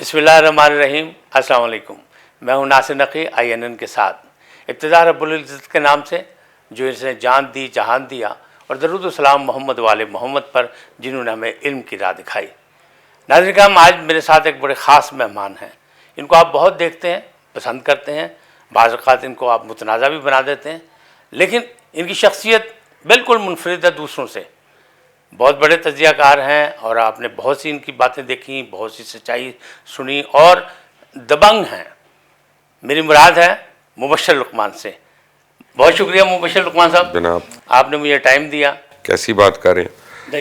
بسم اللہ الرحمن الرحیم. السلام علیکم. میں ہوں ناصر نقی INN کے ساتھ. ابتدا رب العزت کے نام سے جو اس نے جان دی جہان دیا، اور درود و سلام محمد والے محمد پر جنہوں نے ہمیں علم کی راہ دکھائی. ناظرین کرام، آج میرے ساتھ ایک بڑے خاص مہمان ہیں. ان کو آپ بہت دیکھتے ہیں، پسند کرتے ہیں، بعض اوقات ان کو آپ متنازع بھی بنا دیتے ہیں، لیکن ان کی شخصیت بالکل منفرد ہے دوسروں سے. بہت بڑے تجزیہ کار ہیں اور آپ نے بہت سی ان کی باتیں دیکھی، بہت سی سچائی سنی اور دبنگ ہیں. میری مراد ہے مبشر لقمان سے. بہت شکریہ مبشر لقمان صاحب، جناب آپ نے مجھے ٹائم دیا. کیسی بات کریں.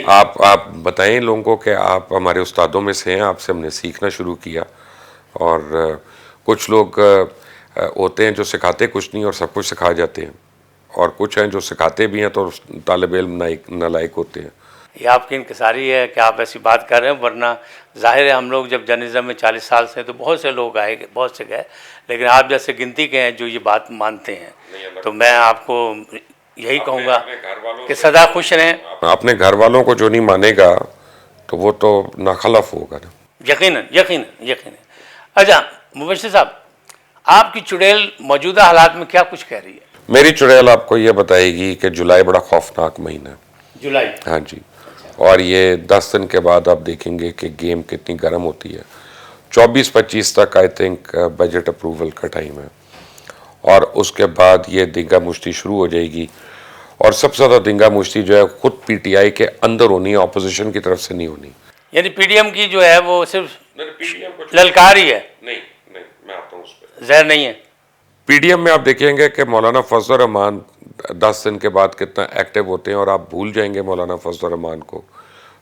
آپ بتائیں لوگوں کو کہ آپ ہمارے استادوں میں سے ہیں، آپ سے ہم نے سیکھنا شروع کیا. اور کچھ لوگ ہوتے ہیں جو سکھاتے کچھ نہیں اور سب کچھ سکھا جاتے ہیں، اور کچھ ہیں جو سکھاتے بھی ہیں تو طالب علم نالائق ہوتے ہیں. یہ آپ کی انکساری ہے کہ آپ ایسی بات کر رہے ہیں، ورنہ ظاہر ہے ہم لوگ جب جرنلزم میں 40 سال سے تو بہت سے لوگ آئے، بہت سے گئے، لیکن آپ جیسے گنتی کے ہیں جو یہ بات مانتے ہیں. تو میں آپ کو یہی کہوں گا کہ سدا خوش رہیں. اپنے گھر والوں کو جو نہیں مانے گا تو وہ تو ناخلف ہوگا نا. یقیناً یقیناً یقیناً. اچھا مبشر صاحب، آپ کی چڑیل موجودہ حالات میں کیا کچھ کہہ رہی ہے؟ میری چڑیل آپ کو یہ بتائے گی کہ جولائی بڑا خوفناک مہینہ ہے. جولائی؟ ہاں جی. اور یہ 10 دن کے بعد آپ دیکھیں گے کہ گیم کتنی گرم ہوتی ہے. 24-25 تک آئی تھنک بجٹ اپروول کا ٹائم ہے، اور اس کے بعد یہ دنگا مشتی شروع ہو جائے گی. اور سب سے زیادہ دنگا مشتی جو ہے خود PTI کے اندر ہونی ہے، اپوزیشن کی طرف سے نہیں ہونی. یعنی PDM کی جو ہے وہ صرف للکار ہی ہے؟ نہیں میں آتا ہوں اس پہ. زہر نہیں ہے. PDM میں آپ دیکھیں گے کہ مولانا فضل الرحمان 10 دن کے بعد کتنا ایکٹیو ہوتے ہیں، اور آپ بھول جائیں گے مولانا فضل الرحمان کو.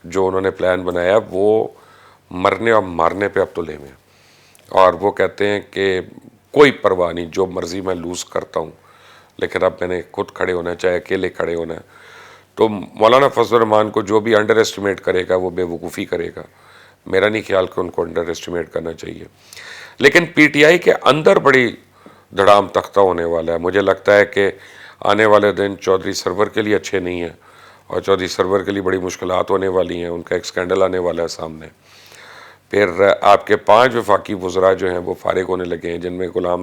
جو انہوں نے پلان بنایا وہ مرنے اور مارنے پہ اب تو لے میں، اور وہ کہتے ہیں کہ کوئی پرواہ نہیں، جو مرضی میں لوز کرتا ہوں، لیکن اب میں نے خود کھڑے ہونا ہے، چاہے اکیلے کھڑے ہونا ہے. تو مولانا فضل الرحمان کو جو بھی انڈر ایسٹیمیٹ کرے گا وہ بے وقوفی کرے گا. میرا نہیں خیال کہ ان کو انڈر ایسٹیمیٹ کرنا چاہیے. لیکن PTI کے اندر بڑی دھڑام تختہ ہونے والا ہے. مجھے لگتا ہے کہ آنے والے دن چودھری سرور کے لیے اچھے نہیں ہیں، اور چودھری سرور کے لیے بڑی مشکلات ہونے والی ہیں. ان کا ایک سکینڈل آنے والا ہے سامنے. پھر آپ کے 5 وفاقی وزراء جو ہیں وہ فارغ ہونے لگے ہیں، جن میں غلام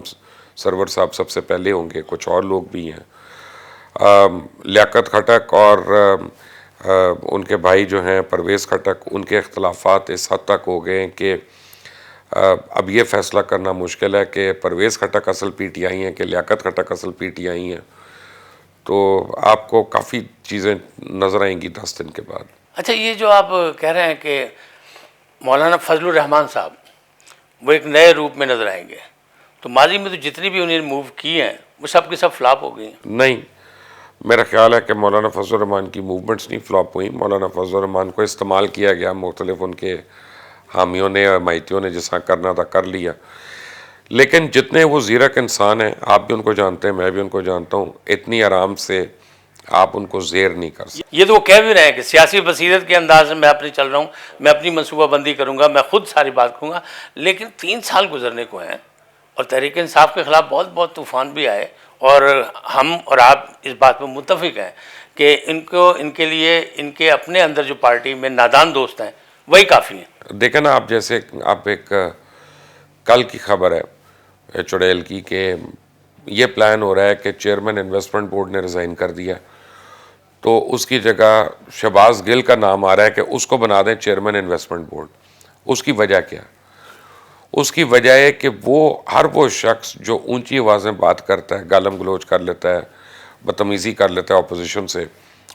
سرور صاحب سب سے پہلے ہوں گے، کچھ اور لوگ بھی ہیں. لیاقت کھٹک اور ان کے بھائی جو ہیں پرویز کھٹک، ان کے اختلافات اس حد تک ہو گئے ہیں کہ اب یہ فیصلہ کرنا مشکل ہے کہ پرویز کھٹک اصل PTI ہیں کہ لیاقت کھٹک اصل PTI ہیں. تو آپ کو کافی چیزیں نظر آئیں گی 10 دن کے بعد. اچھا، یہ جو آپ کہہ رہے ہیں کہ مولانا فضل الرحمان صاحب وہ ایک نئے روپ میں نظر آئیں گے، تو ماضی میں تو جتنی بھی انہیں موو کی ہیں وہ سب کی سب فلاپ ہو گئی ہیں. نہیں، میرا خیال ہے کہ مولانا فضل الرحمان کی موومنٹس نہیں فلاپ ہوئیں. مولانا فضل الرحمان کو استعمال کیا گیا، مختلف ان کے حامیوں نے اور حمایتیوں نے جس طرح کرنا تھا کر لیا. لیکن جتنے وہ زیرک انسان ہیں، آپ بھی ان کو جانتے ہیں، میں بھی ان کو جانتا ہوں، اتنی آرام سے آپ ان کو زیر نہیں کر سکتے. یہ تو وہ کہہ بھی رہے ہیں کہ سیاسی بصیرت کے انداز میں میں اپنی چل رہا ہوں، میں اپنی منصوبہ بندی کروں گا، میں خود ساری بات کروں گا. لیکن 3 سال گزرنے کو ہیں اور تحریک انصاف کے خلاف بہت بہت طوفان بھی آئے، اور ہم اور آپ اس بات پر متفق ہیں کہ ان کے لیے ان کے اپنے اندر جو پارٹی میں نادان دوست ہیں وہی کافی ہیں. دیکھیں نا، آپ جیسے آپ ایک کل کی خبر ہے چڑیل کی کہ یہ پلان ہو رہا ہے کہ چیئرمین انویسٹمنٹ بورڈ نے ریزائن کر دیا، تو اس کی جگہ شہباز گل کا نام آ رہا ہے کہ اس کو بنا دیں چیئرمین انویسٹمنٹ بورڈ. اس کی وجہ کیا؟ اس کی وجہ ہے کہ ہر وہ شخص جو اونچی آوازیں بات کرتا ہے، گالم گلوچ کر لیتا ہے، بدتمیزی کر لیتا ہے اپوزیشن سے،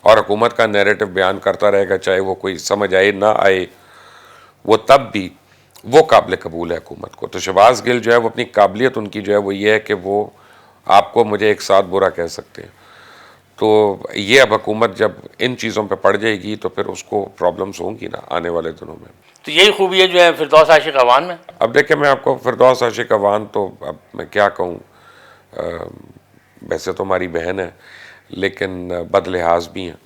اور حکومت کا نیریٹو بیان کرتا رہے گا، چاہے وہ کوئی سمجھ آئے نہ آئے، وہ تب بھی وہ قابل قبول ہے حکومت کو. تو شہباز گل جو ہے وہ اپنی قابلیت ان کی جو ہے وہ یہ ہے کہ وہ آپ کو مجھے ایک ساتھ برا کہہ سکتے ہیں. تو یہ اب حکومت جب ان چیزوں پہ پڑ جائے گی تو پھر اس کو پرابلمز ہوں گی نا آنے والے دنوں میں. تو یہی خوبی ہے جو ہے فردوس عاشق اعوان میں. اب دیکھیں، میں آپ کو فردوس عاشق اعوان تو اب میں کیا کہوں، ویسے تو ہماری بہن ہے لیکن بد لحاظ بھی ہیں.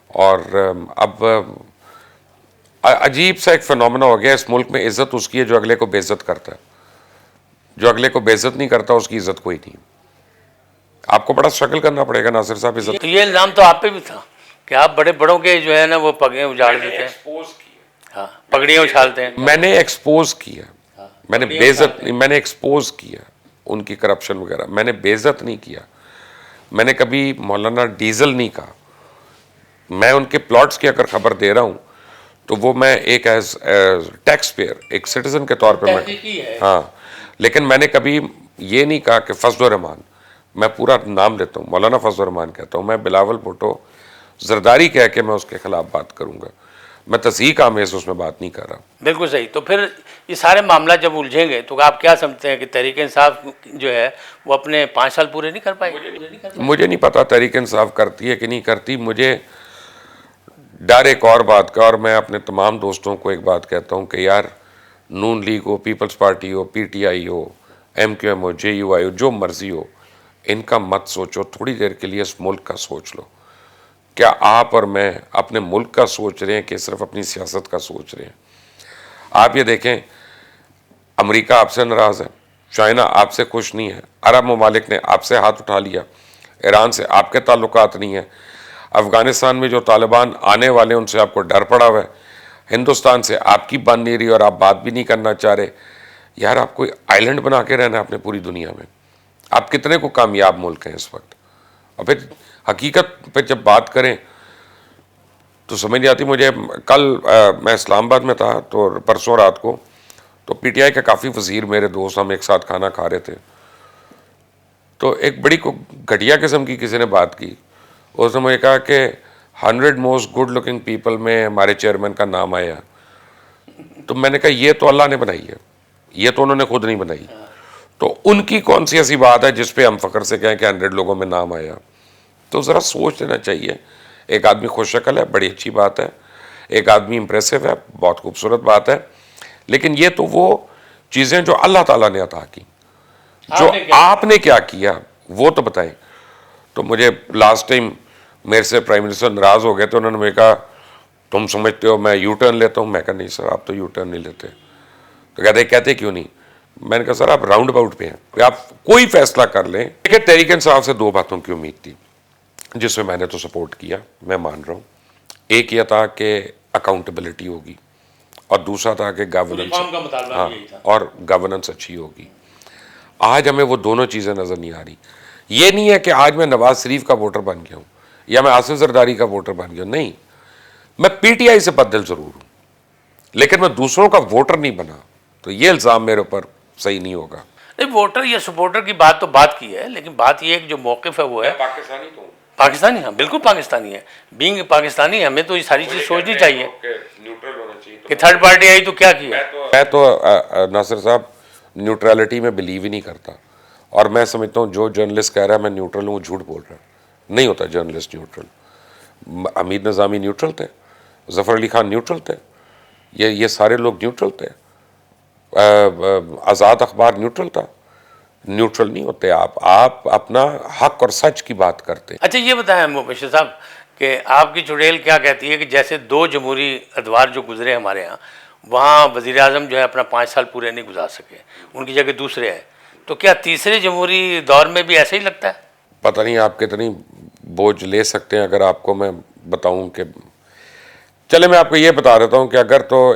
اور اب عجیب سا ایک فنومنا ہو گیا اس ملک میں، عزت اس کی ہے جو اگلے کو بے عزت کرتا ہے. جو اگلے کو بے عزت نہیں کرتا اس کی عزت کوئی نہیں. آپ کو بڑا اسٹرگل کرنا پڑے گا ناصر صاحب عزت. تو یہ الزام تو آپ پہ بھی تھا کہ آپ بڑے بڑوں کے جو ہے نا وہ پگڑیاں اجاڑ دیتے ہیں. ہاں، پگڑیاں اچھالتے ہیں. میں نے ایکسپوز کیا، میں نے بےعزت نہیں، میں نے ایکسپوز کیا ان کی کرپشن وغیرہ، میں نے بےعزت نہیں کیا. میں نے کبھی مولانا ڈیزل نہیں کہا. میں ان کے پلاٹس کی اگر خبر دے رہا ہوں تو وہ میں ایک ایز ٹیکس پیئر، ایک سٹیزن کے طور پہ میں، ہاں، لیکن میں نے کبھی یہ نہیں کہا کہ فضل الرحمان، میں پورا نام لیتا ہوں، مولانا فضل الرحمان کہتا ہوں، میں بلاول بھٹو زرداری کہہ کے میں اس کے خلاف بات کروں گا. میں تصحیح آمیز اس میں بات نہیں کر رہا. بالکل صحیح. تو پھر یہ سارے معاملات جب الجھیں گے تو آپ کیا سمجھتے ہیں کہ تحریک انصاف جو ہے وہ اپنے 5 سال پورے نہیں کر پائے گی؟ مجھے نہیں پتا تحریک انصاف کرتی ہے کہ نہیں کرتی. مجھے ڈر ایک اور بات کا، اور میں اپنے تمام دوستوں کو ایک بات کہتا ہوں کہ یار، نون لیگ ہو، پیپلز پارٹی ہو، پی ٹی آئی ہو، ایم کیو ایم ہو، جے یو آئی ہو، جو مرضی ہو، ان کا مت سوچو. تھوڑی دیر کے لیے اس ملک کا سوچ لو. کیا آپ اور میں اپنے ملک کا سوچ رہے ہیں کہ صرف اپنی سیاست کا سوچ رہے ہیں؟ آپ یہ دیکھیں، امریکہ آپ سے ناراض ہے، چائنا آپ سے خوش نہیں ہے، عرب ممالک نے آپ سے ہاتھ اٹھا لیا، ایران سے آپ کے تعلقات نہیں ہیں، افغانستان میں جو طالبان آنے والے ان سے آپ کو ڈر پڑا ہوا ہے، ہندوستان سے آپ کی بن نہیں رہی اور آپ بات بھی نہیں کرنا چاہ رہے. یار، آپ کوئی آئی لینڈ بنا کے رہنا ہے اپنے پوری دنیا میں. آپ کتنے کو کامیاب ملک ہیں اس وقت. اور پھر حقیقت پہ جب بات کریں تو سمجھ نہیں آتی. مجھے کل میں اسلام آباد میں تھا تو پرسوں رات کو تو پی ٹی آئی کے کافی وزیر میرے دوست، ہم ایک ساتھ کھانا کھا رہے تھے، تو ایک بڑی گھٹیا قسم کی کسی نے بات کی. اس نے مجھے کہا کہ 100 موسٹ گڈ لکنگ پیپل میں ہمارے چیئرمین کا نام آیا. تو میں نے کہا یہ تو اللہ نے بنائی ہے، یہ تو انہوں نے خود نہیں بنائی. تو ان کی کون سی ایسی بات ہے جس پہ ہم فخر سے کہیں کہ 100 لوگوں میں نام آیا؟ تو ذرا سوچ لینا چاہیے. ایک آدمی خوش شکل ہے، بڑی اچھی بات ہے. ایک آدمی امپریسو ہے، بہت خوبصورت بات ہے. لیکن یہ تو وہ چیزیں جو اللہ تعالیٰ نے عطا کی، جو آپ نے کیا کیا وہ تو بتائیں. تو مجھے لاسٹ ٹائم میرے سے پرائم منسٹر ناراض ہو گئے تو انہوں نے مجھے کہا تم سمجھتے ہو میں یو ٹرن لیتا ہوں؟ میں کہا نہیں سر، آپ تو یو ٹرن نہیں لیتے. تو کہتے کیوں نہیں؟ میں نے کہا سر آپ راؤنڈ اباؤٹ پہ ہیں، آپ کوئی فیصلہ کر لیں. دیکھیں، تحریک انصاف سے 2 باتوں کی امید تھی جس میں نے تو سپورٹ کیا، میں مان رہا ہوں. ایک یہ تھا کہ اکاؤنٹیبلٹی ہوگی، اور دوسرا تھا کہ گورننس، ہاں، اور گورننس اچھی ہوگی. آج ہمیں وہ دونوں چیزیں نظر نہیں آ رہی. یہ نہیں ہے کہ آج میں نواز شریف کا ووٹر بن گیا ہوں یا میں آصف زرداری کا ووٹر بن گیا ہوں. نہیں، میں پی ٹی آئی سے بدل ضرور ہوں لیکن میں دوسروں کا ووٹر نہیں بنا. تو یہ الزام میرے اوپر صحیح نہیں ہوگا. نہیں، ووٹر یا سپورٹر کی بات تو بات کی ہے، لیکن بات یہ ہے کہ جو موقف ہے وہ ہے پاکستانی تو پاکستانی. ہاں بالکل پاکستانی ہے. بینگ پاکستانی ہمیں تو یہ ساری چیز سوچنی چاہیے نیوٹرل ہونا چاہیے کہ تھرڈ پارٹی آئی تو کیا کیا. میں تو ناصر صاحب نیوٹرلٹی میں بلیو ہی نہیں کرتا. اور میں سمجھتا ہوں جو جرنلسٹ کہہ رہا ہے میں نیوٹرل ہوں، وہ جھوٹ بول رہا ہے. نہیں ہوتا جرنلسٹ نیوٹرل. حمید نظامی نیوٹرل تھے، ظفر علی خان نیوٹرل تھے، یہ سارے لوگ نیوٹرل تھے. آزاد اخبار نیوٹرل تھا. نیوٹرل نہیں ہوتے آپ اپنا حق اور سچ کی بات کرتے. اچھا یہ بتائیں مبشر صاحب کہ آپ کی چڑیل کیا کہتی ہے کہ جیسے 2 جمہوری ادوار جو گزرے ہمارے ہاں، وہاں وزیر اعظم جو ہے اپنا 5 سال پورے نہیں گزار سکے، ان کی جگہ دوسرے ہیں، تو کیا تیسرے جمہوری دور میں بھی ایسا ہی لگتا ہے؟ پتہ نہیں آپ کتنی بوجھ لے سکتے ہیں. اگر آپ کو میں بتاؤں کہ چلے میں آپ کو یہ بتا دیتا ہوں کہ اگر تو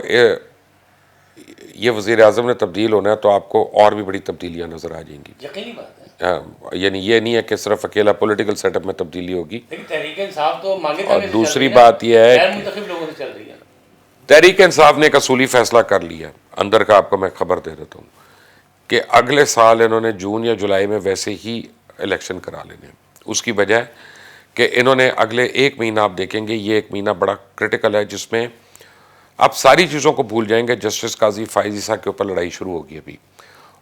یہ وزیر اعظم نے تبدیل ہونا ہے تو آپ کو اور بھی بڑی تبدیلیاں نظر آ جائیں گی. یقینی بات ہے. یعنی یہ نہیں ہے کہ صرف اکیلا پولیٹیکل سیٹ اپ میں تبدیلی ہوگی. لیکن تحریک انصاف تو مانگے اور دوسری بات یہ ہے غیر منتخب لوگوں سے چل رہی ہے. تحریک انصاف نے ایک اصولی فیصلہ کر لیا اندر کا. آپ کو میں خبر دے دیتا ہوں کہ اگلے سال انہوں نے جون یا جولائی میں ویسے ہی الیکشن کرا لینے. اس کی وجہ کہ انہوں نے اگلے 1 مہینہ، آپ دیکھیں گے یہ 1 مہینہ بڑا کرٹیکل ہے جس میں آپ ساری چیزوں کو بھول جائیں گے. جسٹس قاضی فائز عیسیٰ کے اوپر لڑائی شروع ہوگی ابھی،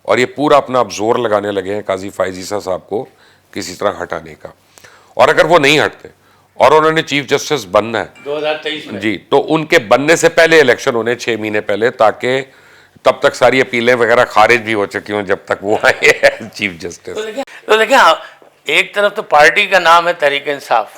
اور یہ پورا اپنا اب زور لگانے لگے ہیں قاضی فائز عیسیٰ صاحب کو کسی طرح ہٹانے کا. اور اگر وہ نہیں ہٹتے اور انہوں نے چیف جسٹس بننا ہے 2023 میں، جی، تو ان کے بننے سے پہلے الیکشن ہونے 6 مہینے پہلے، تاکہ تب تک ساری اپیلیں وغیرہ خارج بھی ہو چکی ہوں جب تک وہ آئے چیف جسٹس. تو دیکھیں ایک طرف تو پارٹی کا نام ہے تحریک انصاف،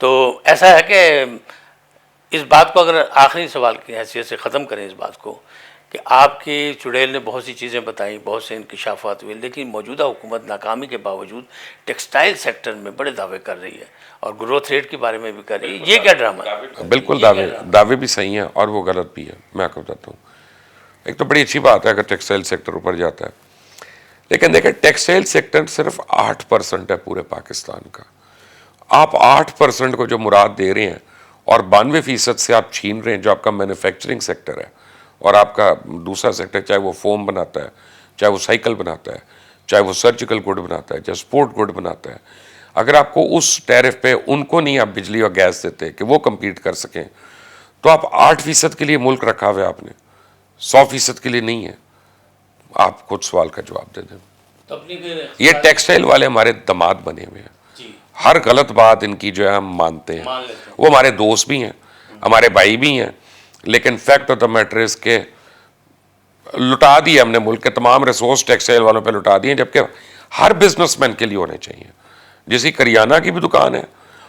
تو ایسا ہے کہ اس بات کو اگر آخری سوال کی حیثیت سے ختم کریں اس بات کو کہ آپ کی چڑیل نے بہت سی چیزیں بتائیں، بہت سے انکشافات ہوئے، لیکن موجودہ حکومت ناکامی کے باوجود ٹیکسٹائل سیکٹر میں بڑے دعوے کر رہی ہے اور گروتھ ریٹ کے بارے میں بھی کر رہی ہے، یہ کیا ڈرامہ ہے؟ بالکل دعوے بھی صحیح ہیں اور وہ غلط بھی ہے. میں آپ کو بتاتا ہوں. ایک تو بڑی اچھی بات ہے اگر ٹیکسٹائل سیکٹر اوپر جاتا ہے، لیکن دیکھیں ٹیکسٹائل سیکٹر صرف 8% ہے پورے پاکستان کا. آپ 8% کو جو مراد دے رہے ہیں اور 92% سے آپ چھین رہے ہیں جو آپ کا مینوفیکچرنگ سیکٹر ہے اور آپ کا دوسرا سیکٹر، چاہے وہ فوم بناتا ہے، چاہے وہ سائیکل بناتا ہے، چاہے وہ سرجیکل گڈ بناتا ہے، چاہے سپورٹ گڈ بناتا ہے. اگر آپ کو اس ٹیرف پہ ان کو نہیں آپ بجلی اور گیس دیتے کہ وہ کمپیٹ کر سکیں، تو آپ 8% کے لیے ملک رکھا ہوا ہے آپ نے، 100% کے لیے نہیں ہے. آپ خود سوال کا جواب دے دیں. یہ ٹیکسٹائل والے ہمارے دماد بنے ہوئے ہیں. ہر غلط بات ان کی جو ہے ہم مانتے ہیں. وہ ہمارے دوست بھی ہیں، ہمارے بھائی بھی ہیں، لیکن fact of the matter is کہ لٹا دیا ہم نے ملک کے تمام ریسورس ٹیکسٹائل والوں پہ لٹا دیے، جبکہ ہر بزنس مین کے لیے ہونے چاہیے. جیسے کریانہ کی بھی دکان ہے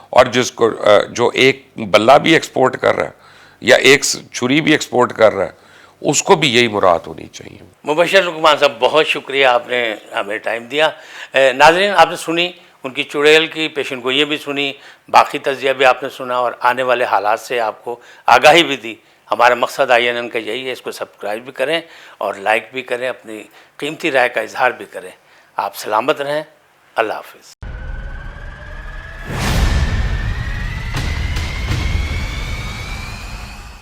اور جس کو جو ایک بلہ بھی ایکسپورٹ کر رہا ہے یا ایک چھری بھی ایکسپورٹ کر رہا ہے، اس کو بھی یہی مراد ہونی چاہیے. مبشر لقمان صاحب، بہت شکریہ، آپ نے ہمیں ٹائم دیا. ناظرین، آپ نے سنی ان کی چڑیل کی پیشن گوئیاں بھی سنی، باقی تجزیہ بھی آپ نے سنا اور آنے والے حالات سے آپ کو آگاہی بھی دی. ہمارا مقصد INN کا یہی ہے، اس کو سبسکرائب بھی کریں اور لائک بھی کریں، اپنی قیمتی رائے کا اظہار بھی کریں. آپ سلامت رہیں. اللہ حافظ.